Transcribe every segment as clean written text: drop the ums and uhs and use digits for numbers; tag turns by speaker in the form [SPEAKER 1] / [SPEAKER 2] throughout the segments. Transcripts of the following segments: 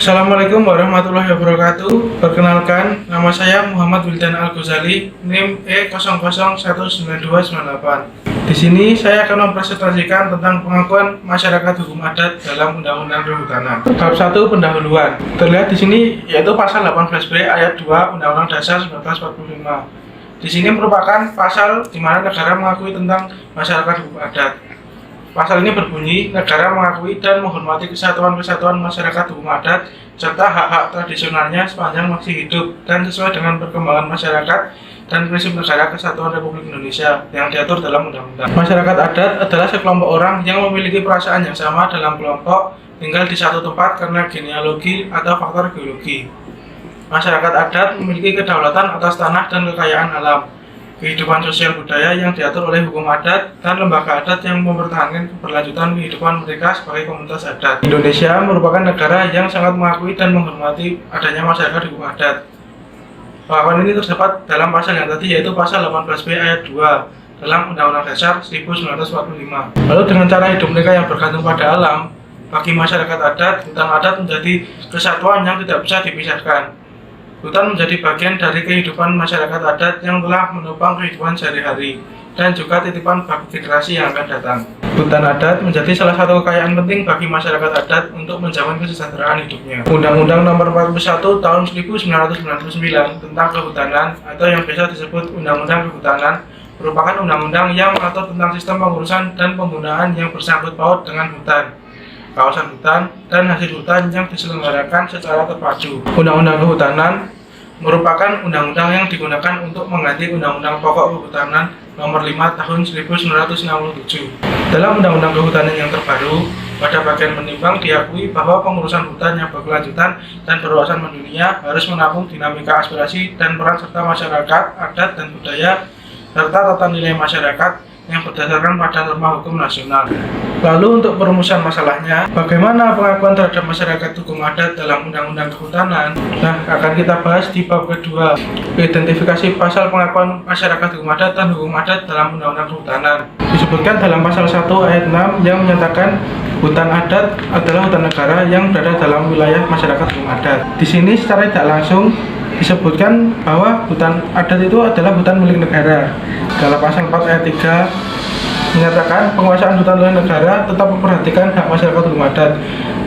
[SPEAKER 1] Assalamualaikum warahmatullahi wabarakatuh. Perkenalkan, nama saya Muhammad Wildan Al-Ghazali, NIM E001928. Di sini saya akan mempresentasikan tentang pengakuan masyarakat hukum adat dalam Undang-Undang Kehutanan. Bab 1 pendahuluan. Terlihat di sini yaitu pasal 18B ayat 2 Undang-Undang Dasar 1945. Di sini merupakan pasal di mana negara mengakui tentang masyarakat hukum adat. Pasal ini berbunyi, negara mengakui dan menghormati kesatuan-kesatuan masyarakat hukum adat serta hak-hak tradisionalnya sepanjang masih hidup dan sesuai dengan perkembangan masyarakat dan prinsip negara kesatuan Republik Indonesia yang diatur dalam undang-undang. Masyarakat adat adalah sekelompok orang yang memiliki perasaan yang sama dalam kelompok, tinggal di satu tempat karena genealogi atau faktor geologi. Masyarakat adat memiliki kedaulatan atas tanah dan kekayaan alam, kehidupan sosial budaya yang diatur oleh hukum adat, dan lembaga adat yang mempertahankan keberlanjutan kehidupan mereka sebagai komunitas adat. Indonesia merupakan negara yang sangat mengakui dan menghormati adanya masyarakat hukum adat. Pengakuan ini terdapat dalam pasal yang tadi, yaitu pasal 18B ayat 2 dalam Undang-Undang Dasar 1945. Lalu dengan cara hidup mereka yang bergantung pada alam, bagi masyarakat adat, hutan adat menjadi kesatuan yang tidak bisa dipisahkan. Hutan menjadi bagian dari kehidupan masyarakat adat yang telah menopang kehidupan sehari-hari dan juga titipan bagi generasi yang akan datang. Hutan adat menjadi salah satu kekayaan penting bagi masyarakat adat untuk menjamin kesejahteraan hidupnya. Undang-Undang Nomor 41 Tahun 1999 tentang Kehutanan atau yang biasa disebut Undang-Undang Kehutanan merupakan undang-undang yang mengatur tentang sistem pengurusan dan penggunaan yang bersangkut paut dengan hutan, kawasan hutan, dan hasil hutan yang diselenggarakan secara terpadu. Undang-Undang Kehutanan merupakan undang-undang yang digunakan untuk mengganti Undang-Undang Pokok Kehutanan Nomor 5 Tahun 1967. Dalam Undang-Undang Kehutanan yang terbaru, pada bagian menimbang diakui bahwa pengurusan hutan yang berkelanjutan dan berwawasan mendunia harus menampung dinamika aspirasi dan peran serta masyarakat, adat, dan budaya, serta tata nilai masyarakat yang berdasarkan pada norma hukum nasional. Lalu untuk perumusan masalahnya, bagaimana pengakuan terhadap masyarakat hukum adat dalam Undang-Undang Kehutanan? Nah, akan kita bahas di bab kedua, identifikasi pasal pengakuan masyarakat hukum adat dan hukum adat dalam Undang-Undang Kehutanan. Disebutkan dalam pasal 1 ayat 6 yang menyatakan hutan adat adalah hutan negara yang berada dalam wilayah masyarakat hukum adat. Di sini secara tidak langsung disebutkan bahwa hutan adat itu adalah hutan milik negara. Dalam pasal 4 ayat 3 menyatakan penguasaan hutan oleh negara tetap memperhatikan hak masyarakat hukum adat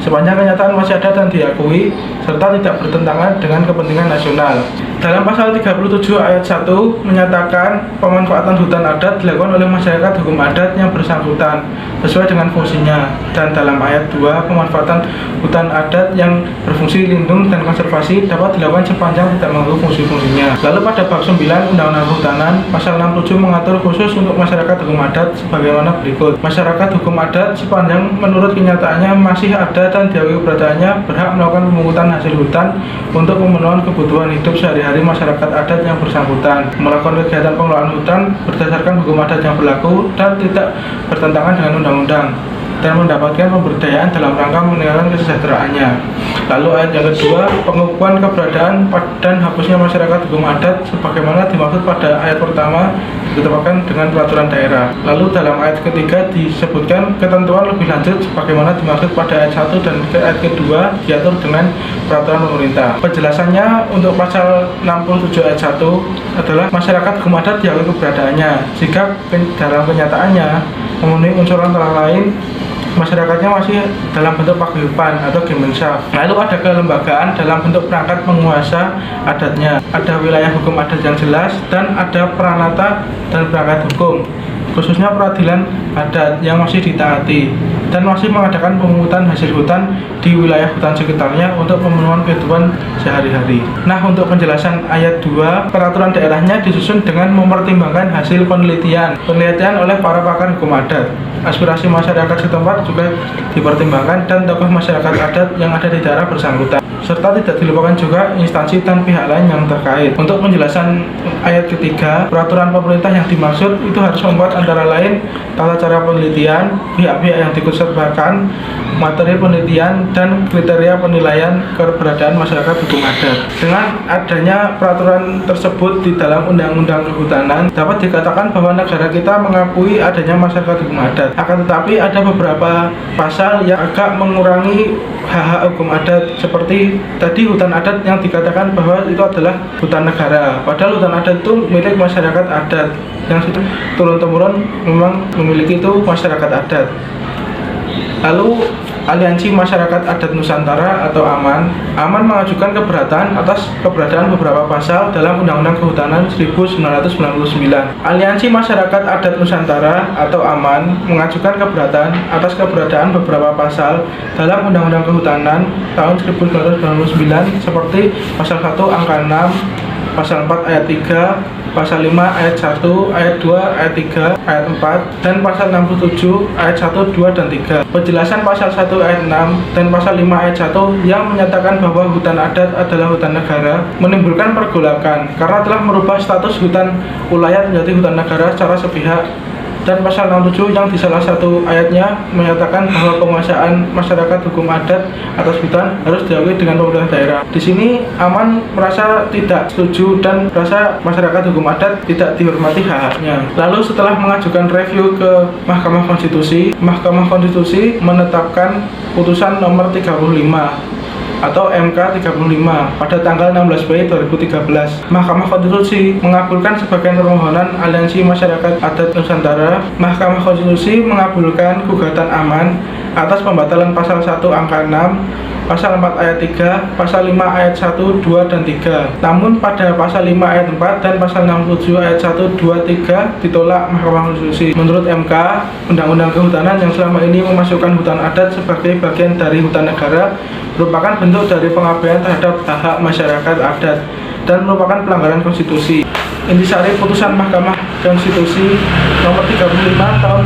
[SPEAKER 1] sepanjang kenyataan masih ada dan diakui serta tidak bertentangan dengan kepentingan nasional. Dalam pasal 37 ayat 1 menyatakan pemanfaatan hutan adat dilakukan oleh masyarakat hukum adat yang bersangkutan sesuai dengan fungsinya, dan dalam ayat 2 pemanfaatan hutan adat yang berfungsi lindung dan konservasi dapat dilakukan sepanjang tidak mengganggu fungsi-fungsinya. Lalu pada bab 9 Undang-Undang Kehutanan pasal 67 mengatur khusus untuk masyarakat hukum adat sebagaimana berikut. Masyarakat hukum adat sepanjang menurut kenyataannya masih ada dan diakui keberadaannya berhak melakukan pemungutan hasil hutan untuk pemenuhan kebutuhan hidup sehari-hari masyarakat adat yang bersangkutan, melakukan kegiatan pengelolaan hutan berdasarkan hukum adat yang berlaku dan tidak bertentangan dengan undang-undang, dan mendapatkan pemberdayaan dalam rangka meningkatkan kesejahteraannya. Lalu ayat yang kedua, pengukuhan keberadaan dan hapusnya masyarakat hukum adat sebagaimana dimaksud pada ayat pertama ditetapkan dengan peraturan daerah. Lalu dalam ayat ketiga disebutkan ketentuan lebih lanjut sebagaimana dimaksud pada ayat 1 dan ayat kedua diatur dengan peraturan pemerintah. Penjelasannya untuk pasal 67 ayat 1 adalah masyarakat hukum adat diakui keberadaannya jika dalam kenyataannya memenuhi unsur antara lain masyarakatnya masih dalam bentuk paguyuban atau gemensaf. Lalu ada kelembagaan dalam bentuk perangkat penguasa adatnya, ada wilayah hukum adat yang jelas, dan ada peranata dan perangkat hukum, khususnya peradilan adat yang masih ditaati dan masih mengadakan pemungutan hasil hutan di wilayah hutan sekitarnya untuk pemenuhan kehidupan sehari-hari. Nah, untuk penjelasan ayat 2, peraturan daerahnya disusun dengan mempertimbangkan hasil penelitian oleh para pakar hukum adat. Aspirasi masyarakat setempat juga dipertimbangkan dan tokoh masyarakat adat yang ada di daerah bersangkutan, serta tidak dilupakan juga instansi dan pihak lain yang terkait. Untuk penjelasan ayat ketiga, peraturan pemerintah yang dimaksud itu harus membuat antara lain tata cara penelitian, pihak-pihak yang diikutsertakan, materi penelitian, dan kriteria penilaian keberadaan masyarakat hukum adat. Dengan adanya peraturan tersebut di dalam Undang-Undang Kehutanan, dapat dikatakan bahwa negara kita mengakui adanya masyarakat hukum adat. adat. Akan tetapi ada beberapa pasal yang agak mengurangi hak-hak hukum adat, seperti tadi hutan adat yang dikatakan bahwa itu adalah hutan negara, padahal hutan adat itu milik masyarakat adat yang sudah turun-temurun memang memiliki itu masyarakat adat. Lalu Aliansi Masyarakat Adat Nusantara atau AMAN mengajukan keberatan atas keberadaan beberapa pasal dalam Undang-Undang Kehutanan 1999. Aliansi Masyarakat Adat Nusantara atau AMAN mengajukan keberatan atas keberadaan beberapa pasal dalam Undang-Undang Kehutanan tahun 1999 seperti pasal 1 angka 6, pasal 4 ayat 3, pasal 5 ayat 1, ayat 2, ayat 3, ayat 4, dan pasal 67 ayat 1, 2, dan 3. Penjelasan pasal 1 ayat 6 dan pasal 5 ayat 1 yang menyatakan bahwa hutan adat adalah hutan negara menimbulkan pergolakan karena telah merubah status hutan ulayat menjadi hutan negara secara sepihak. Dan pasal 67 yang di salah satu ayatnya menyatakan bahwa penguasaan masyarakat hukum adat atas hutan harus diakui dengan pemerintah daerah. Di sini AMAN merasa tidak setuju dan merasa masyarakat hukum adat tidak dihormati hak-haknya. Lalu setelah mengajukan review ke Mahkamah Konstitusi menetapkan putusan nomor 35 atau MK 35 pada tanggal 16 Mei 2013. Mahkamah Konstitusi mengabulkan sebagian permohonan Aliansi Masyarakat Adat Nusantara. Mahkamah Konstitusi mengabulkan gugatan AMAN atas pembatalan pasal 1 angka 6, pasal 4 ayat 3, pasal 5 ayat 1, 2, dan 3. Namun pada pasal 5 ayat 4 dan pasal 67 ayat 1, 2, 3 ditolak Mahkamah Konstitusi. Menurut MK, Undang-Undang Kehutanan yang selama ini memasukkan hutan adat sebagai bagian dari hutan negara merupakan bentuk dari pengabaian terhadap hak-hak masyarakat adat dan merupakan pelanggaran konstitusi. Intisari putusan Mahkamah Konstitusi nomor 35 tahun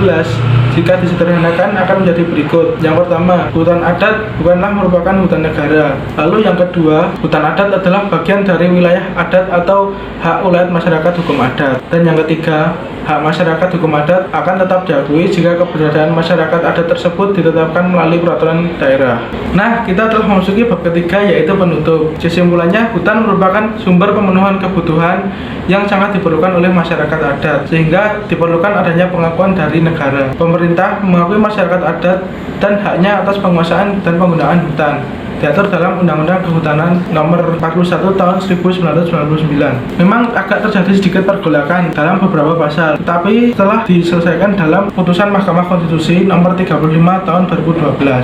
[SPEAKER 1] 2012 jika disederhanakan akan menjadi berikut. Yang pertama, hutan adat bukanlah merupakan hutan negara. Lalu yang kedua, hutan adat adalah bagian dari wilayah adat atau hak ulayat masyarakat hukum adat. Dan yang ketiga, hak masyarakat hukum adat akan tetap diakui jika keberadaan masyarakat adat tersebut ditetapkan melalui peraturan daerah. Nah, kita telah memasuki bab ketiga, yaitu penutup. Kesimpulannya, hutan merupakan sumber pemenuhan kebutuhan yang sangat diperlukan oleh masyarakat adat, sehingga diperlukan adanya pengakuan dari negara. Pemerintah mengakui masyarakat adat dan haknya atas penguasaan dan penggunaan hutan diatur dalam Undang-Undang Kehutanan Nomor 41 Tahun 1999. Memang agak terjadi sedikit pergolakan dalam beberapa pasal, tetapi telah diselesaikan dalam putusan Mahkamah Konstitusi Nomor 35 Tahun 2012.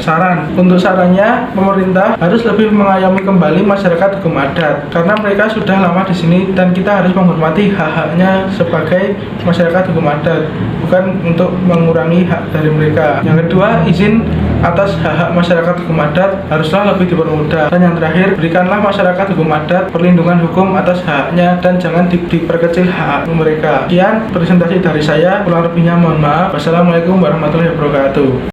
[SPEAKER 1] Sarannya, pemerintah harus lebih mengayomi kembali masyarakat hukum adat karena mereka sudah lama di sini dan kita harus menghormati hak-haknya sebagai masyarakat hukum adat, bukan untuk mengurangi hak dari mereka. Yang kedua, izin atas hak-hak masyarakat hukum adat haruslah lebih dipermudah. Dan yang terakhir, berikanlah masyarakat hukum adat perlindungan hukum atas haknya dan jangan diperkecil hak mereka. Sekian presentasi dari saya, kurang lebihnya mohon maaf. Wassalamualaikum warahmatullahi wabarakatuh.